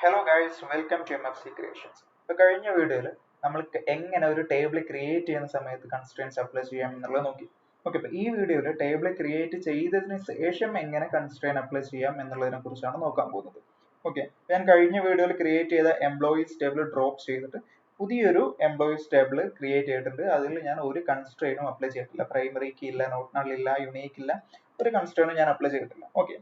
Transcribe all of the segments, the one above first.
Hello guys, welcome to MFC creations. ഇപ്പോൾ കഴിഞ്ഞ വീഡിയോയിൽ നമ്മൾക്ക് എങ്ങനെ ഒരു ടേബിൾ ക്രിയേറ്റ് ചെയ്യുന്ന സമയത്ത് കൺസ്ട്രെയിൻസ് അപ്ലൈ ചെയ്യാം എന്നുള്ളത് നോക്കി. ഓക്കെ, അപ്പോൾ ഈ വീഡിയോയിൽ ടേബിൾ ക്രിയേറ്റ് ചെയ്തതിന് ശേഷം എങ്ങനെ കൺസ്ട്രെയിൻ അപ്ലൈ ചെയ്യാം എന്നുള്ളതിനെ കുറിച്ചാണ് നോക്കാൻ പോകുന്നത്. ഓക്കെ, ഞാൻ കഴിഞ്ഞ വീഡിയോയിൽ ക്രിയേറ്റ് ചെയ്ത എംപ്ലോയീസ് ടേബിൾ ഡ്രോപ്പ് ചെയ്തിട്ട് പുതിയൊരു എംപ്ലോയീസ് ടേബിൾ ക്രിയേറ്റ് ചെയ്തിട്ടുണ്ട്. അതിൽ ഞാൻ ഒരു കൺസ്ട്രെയിനും അപ്ലൈ ചെയ്തിട്ടില്ല. പ്രൈമറി കീ ഇല്ല, നോട്ട് നൾ ഇല്ല, യുണീക്ക് ഇല്ല, ഒരു കൺസ്ട്രെയിനും ഞാൻ അപ്ലൈ ചെയ്തിട്ടില്ല. ഓക്കെ,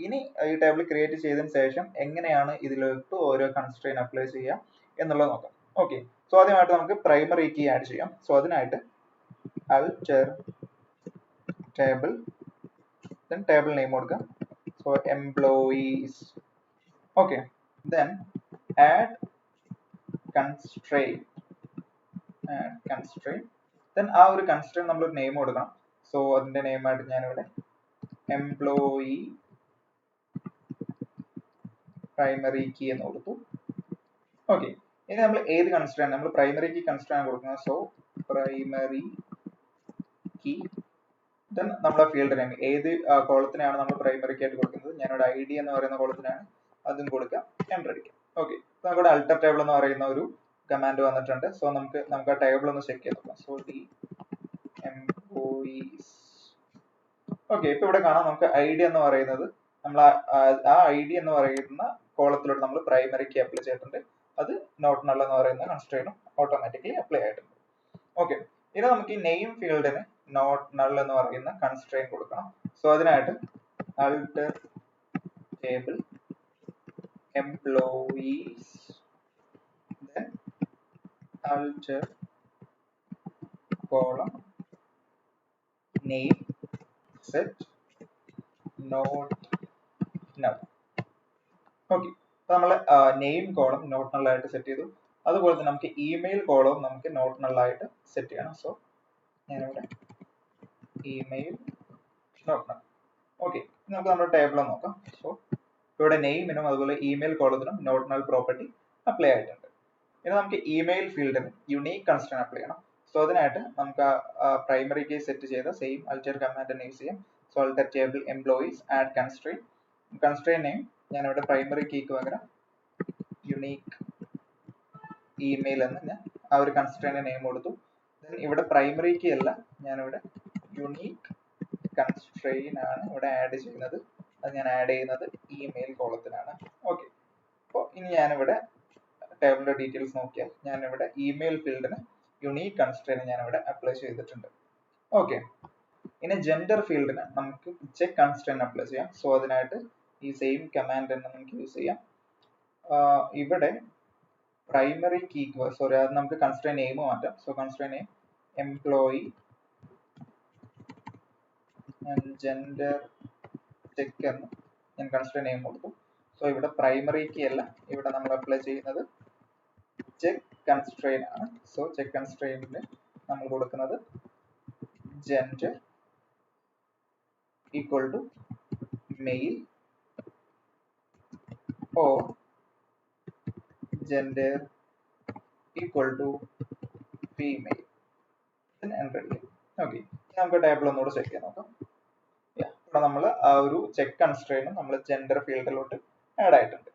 ഇനി ഈ ടേബിൾ ക്രിയേറ്റ് ചെയ്തതിന് ശേഷം എങ്ങനെയാണ് ഇതിലോട്ട് ഓരോ കൺസ്ട്രെയിൻ അപ്ലൈ ചെയ്യാം എന്നുള്ളത് നോക്കാം. ഓക്കെ, സോ ആദ്യമായിട്ട് നമുക്ക് പ്രൈമറി കീ ആഡ് ചെയ്യാം. സോ അതിനായിട്ട് alter table, then table name കൊടുക്കാം. So employees. Okay, then add constraint, then ആ ഒരു കൺസ്ട്രെയിൻ നമ്മൾ ഒരു നെയിം കൊടുക്കണം. സോ അതിന്റെ നെയിമായിട്ട് ഞാനിവിടെ എംപ്ലോയി പ്രൈമറി കീ എന്ന് കൊടുത്തു. ഓക്കെ, ഇനി നമ്മൾ ഏത് കൺസ്ട്രെയിൻ, നമ്മൾ പ്രൈമറി കീ കൺസ്ട്രെയിൻ കൊടുക്കുന്നത്. സോ പ്രൈമറി കീ, ദെൻ നമ്മുടെ ഫീൽഡ് നെയിം, ഏത് കോളത്തിനാണ് നമ്മൾ പ്രൈമറി കീ ആയിട്ട് കൊടുക്കുന്നത്. ഞാനിവിടെ ID എന്ന് പറയുന്ന കോളത്തിനാണ്, അതും കൊടുക്കാം, എൻ്റർ അടിക്കാം. ഓക്കെ, നമുക്കിവിടെ alter ടേബിൾ എന്ന് പറയുന്ന ഒരു കമാൻഡ് വന്നിട്ടുണ്ട്. സോ നമുക്ക് ആ ടേബിൾ ഒന്ന് ചെക്ക് ചെയ്ത് നോക്കാം. So the employees. ഓക്കെ, ഇപ്പൊ ഇവിടെ കാണാം നമുക്ക് ID എന്ന് പറയുന്നത്, നമ്മൾ ആ ID എന്ന് പറയുന്ന കോളത്തിലോട്ട് നമ്മൾ പ്രൈമറി കീ അപ്ലൈ ചെയ്തിട്ടുണ്ട്. അത് നോട്ട് നൾ എന്ന് പറയുന്ന കൺസ്ട്രെയിനും ഓട്ടോമാറ്റിക്കലി അപ്ലൈ ആയിട്ടുണ്ട്. ഓക്കെ, ഇനി നമുക്ക് ഈ നെയിം ഫീൽഡിന് നോട്ട് നൾ എന്ന് പറയുന്ന കൺസ്ട്രെയിൻ കൊടുക്കണം. സോ അതിനായിട്ട് alter table employees, then alter column name set not null. Okay, നമ്മൾ നെയിം കോളം നോട്ട് നൾ ആയിട്ട് സെറ്റ് ചെയ്തു. അതുപോലെ തന്നെ നമുക്ക് ഇമെയിൽ കോളവും നമുക്ക് നോട്ട് നൾ ആയിട്ട് സെറ്റ് ചെയ്യണം. സോ ഞാനിവിടെ ഇമെയിൽ നോട്ട് നൾ. ഓക്കെ, നമുക്ക് നമ്മുടെ ടേബിൾ നോക്കാം. സോ ഇവിടെ നെയിമിനും അതുപോലെ ഇമെയിൽ കോളത്തിനും നോട്ട് നൾ പ്രോപ്പർട്ടി അപ്ലൈ ആയിട്ടുണ്ട്. ഇനി നമുക്ക് ഇമെയിൽ ഫീൽഡിന് യുണീക്ക് കൺസ്ട്രെയിൻ അപ്ലൈ ചെയ്യണം. സോ അതിനായിട്ട് നമുക്ക് പ്രൈമറി കീ സെറ്റ് ചെയ്ത സെയിം alter കമാൻഡ് തന്നെ യൂസ് ചെയ്യാം. So alter table employees add constrain. Constrain name ഞാനിവിടെ പ്രൈമറി കീക്ക് പകരം യുണീക്ക് ഇമെയിൽ എന്ന് ഞാൻ ആ ഒരു കൺസ്ട്രെയിൻ നെയിം കൊടുത്തു. ഇവിടെ പ്രൈമറി കീ അല്ല, ഞാനിവിടെ യുണീക്ക് കൺസ്ട്രെയിൻ ആണ് ഇവിടെ ആഡ് ചെയ്യുന്നത്. അത് ഞാൻ ആഡ് ചെയ്യുന്നത് ഇമെയിൽ കോളത്തിനാണ്. ഓക്കെ, അപ്പോൾ ഇനി ഞാനിവിടെ ടേബിളിന്റെ ഡീറ്റെയിൽസ് നോക്കിയാൽ ഞാനിവിടെ ഇമെയിൽ ഫീൽഡിന് യുണീക്ക് കൺസ്ട്രെയിൻ ഞാനിവിടെ അപ്ലൈ ചെയ്തിട്ടുണ്ട്. ഓക്കെ, ഇനി ജെൻഡർ ഫീൽഡിന് നമുക്ക് ചെക്ക് കൺസ്ട്രെയിൻ അപ്ലൈ ചെയ്യാം. സോ അതിനായിട്ട് ഈ സെയിം കമാൻഡ് തന്നെ നമുക്ക് യൂസ് ചെയ്യാം. ഇവിടെ പ്രൈമറി കീക്ക് അത് നമുക്ക് കൺസ്ട്രെയിൻ നെയിം മാറ്റാം. So constraint name employee gender check എന്ന് ഞാൻ കൺസ്ട്രെയിൻ നെയിം കൊടുത്തു. സോ ഇവിടെ പ്രൈമറി കീ അല്ല, ഇവിടെ നമ്മൾ അപ്ലൈ ചെയ്യുന്നത് ചെക്ക് കൺസ്ട്രെയിൻ ആണ്. സോ ചെക്ക് കൺസ്ട്രെയിനിന് നമ്മൾ കൊടുക്കുന്നത് gender equal to male or gender equal to female. Enter അടിക്കാം. ഓക്കെ, നമുക്ക് ടേബിൾ ഒന്നുകൂടെ ചെക്ക് ചെയ്യാൻ നോക്കാം. ഇവിടെ നമ്മൾ ആ ഒരു ചെക്ക് കൺസ്ട്രെയിനും നമ്മൾ ജെൻഡർ ഫീൽഡിലോട്ട് ആഡ് ആയിട്ടുണ്ട്.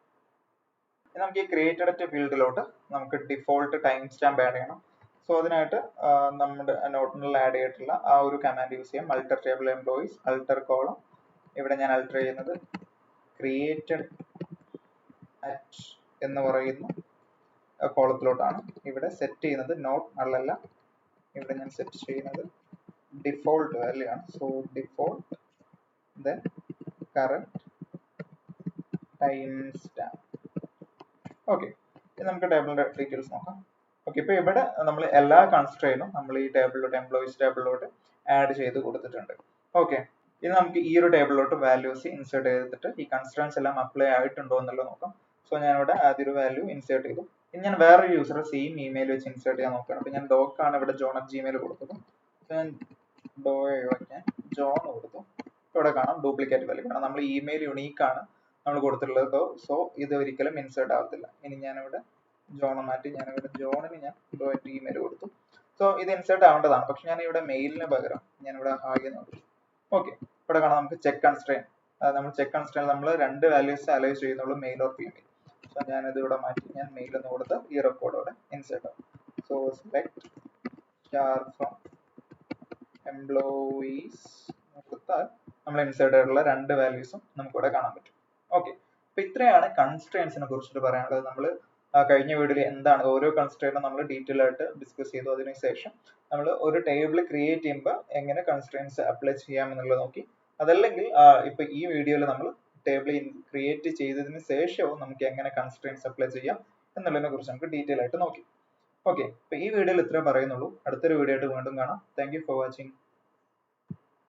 നമുക്ക് ഈ ക്രിയേറ്റഡ് ഫീൽഡിലോട്ട് നമുക്ക് ഡിഫോൾട്ട് ടൈം സ്റ്റാമ്പ് ആഡ് ചെയ്യണം. സോ അതിനായിട്ട് നമ്മുടെ നോട്ട് നൾ ആഡ് ചെയ്തിട്ടുള്ള ആ ഒരു കമാൻഡ് യൂസ് ചെയ്യാം. alter table employees alter column, ഇവിടെ ഞാൻ alter ചെയ്യുന്നത് ക്രിയേറ്റഡ് അറ്റ് എന്ന് പറയുന്ന കോളത്തിലോട്ടാണ്. ഇവിടെ സെറ്റ് ചെയ്യുന്നത് നോട്ട് നൾ അല്ല, ഇവിടെ ഞാൻ സെറ്റ് ചെയ്യുന്നത് ഡിഫോൾട്ട് വാല്യൂ ആണ്. So default then current time stamp. Okay, നമുക്ക് ടേബിളിന്റെ ഡീറ്റെയിൽസ് നോക്കാം. ഓക്കെ, ഇപ്പൊ ഇവിടെ നമ്മൾ എല്ലാ കൺസ്ട്രെയിനും നമ്മൾ ഈ ടേബിളിലോട്ട് എംപ്ലോയീസ് ടേബിളിലോട്ട് ആഡ് ചെയ്ത് കൊടുത്തിട്ടുണ്ട്. ഓക്കെ, ഇനി നമുക്ക് ഈ ഒരു ടേബിളിലോട്ട് വാല്യൂസ് ഇൻസേർട്ട് ചെയ്തിട്ട് ഈ കൺസ്ട്രെയിൻസ് എല്ലാം അപ്ലൈ ആയിട്ടുണ്ടോ എന്നുള്ളത് നോക്കാം. സോ ഞാനിവിടെ ആദ്യ ഒരു വാല്യൂ ഇൻസേർട്ട് ചെയ്തു. ഇനി ഞാൻ വേറൊരു യൂസർ സെയിം ഇമെയിൽ വെച്ച് ഇൻസേർട്ട് ചെയ്യാൻ നോക്കുകയാണ്. അപ്പൊ ഞാൻ ഡോക്കാണ് ഇവിടെ john@gmail കൊടുത്തത്. സോ ഞാൻ ജോൺ കൊടുത്തു. ഇവിടെ കാണാം ഡ്യൂപ്ലിക്കേറ്റ് വാല്യൂ, കാരണം നമ്മൾ ഇമെയിൽ യുണീക്ക് ആണ് നമ്മൾ കൊടുത്തിട്ടുള്ളത്. സോ ഇത് ഒരിക്കലും ഇൻസേർട്ട് ആവത്തില്ല. ഇനി ഞാനിവിടെ ജോൺ മാറ്റി, ഞാനിവിടെ ജോണിന് ഞാൻ ഇമെയിൽ കൊടുത്തു. സോ സോ ഇത് ഇൻസേർട്ട് ആവേണ്ടതാണ്. പക്ഷെ ഞാൻ ഇവിടെ മെയിലിന് പകരം ഞാൻ ഇവിടെ ഹായ് എന്ന് കൊടുക്കും. ഓക്കെ, ഇവിടെ കാണാം നമുക്ക് ചെക്ക് കൺസ്ട്രെയിൻ. നമ്മൾ ചെക്ക് കൺസ്ട്രെയിൻ നമ്മൾ 2 വാല്യൂസ് അലൈവ് ചെയ്യുന്നുള്ളൂ, മെയിൽ ഓർ ഫീമെയിൽ. സോ ഞാനിത് ഇവിടെ മാറ്റി ഞാൻ മെയിൽ എന്ന് കൊടുത്ത് ഈ റെക്കോർഡ് ഇവിടെ ഇൻസേർട്ട് ആവും. So select star from employees കൊടുത്താൽ നമ്മൾ ഇൻസേർട്ട് ആയിട്ടുള്ള 2 വാല്യൂസും നമുക്ക് ഇവിടെ കാണാൻ പറ്റും. ഓക്കെ, അപ്പൊ ഇത്രയാണ് കൺസ്ട്രെയിൻസിനെ കുറിച്ചിട്ട് പറയാനുള്ളത്. നമ്മൾ കഴിഞ്ഞ വീഡിയോയിൽ എന്താണ് ഓരോ കൺസ്ട്രെയിനും നമ്മൾ ഡീറ്റെയിൽ ആയിട്ട് ഡിസ്കസ് ചെയ്തു. അതിനുശേഷം നമ്മൾ ഒരു ടേബിൾ ക്രിയേറ്റ് ചെയ്യുമ്പോൾ എങ്ങനെ കൺസ്ട്രെയിൻസ് അപ്ലൈ ചെയ്യാം എന്നുള്ളത് നോക്കി. അതല്ലെങ്കിൽ ഇപ്പൊ ഈ വീഡിയോയിൽ നമ്മൾ ടേബിൾ ക്രിയേറ്റ് ചെയ്തതിന് ശേഷവും നമുക്ക് എങ്ങനെ കൺസ്ട്രെയിൻസ് അപ്ലൈ ചെയ്യാം എന്നുള്ളതിനെ കുറിച്ച് നമുക്ക് ഡീറ്റെയിൽ ആയിട്ട് നോക്കി. ഓക്കെ, അപ്പൊ ഈ വീഡിയോയിൽ ഇത്രേ പറയുന്നുള്ളൂ. അടുത്തൊരു വീഡിയോ ആയിട്ട് വീണ്ടും കാണാം. Thank you for watching.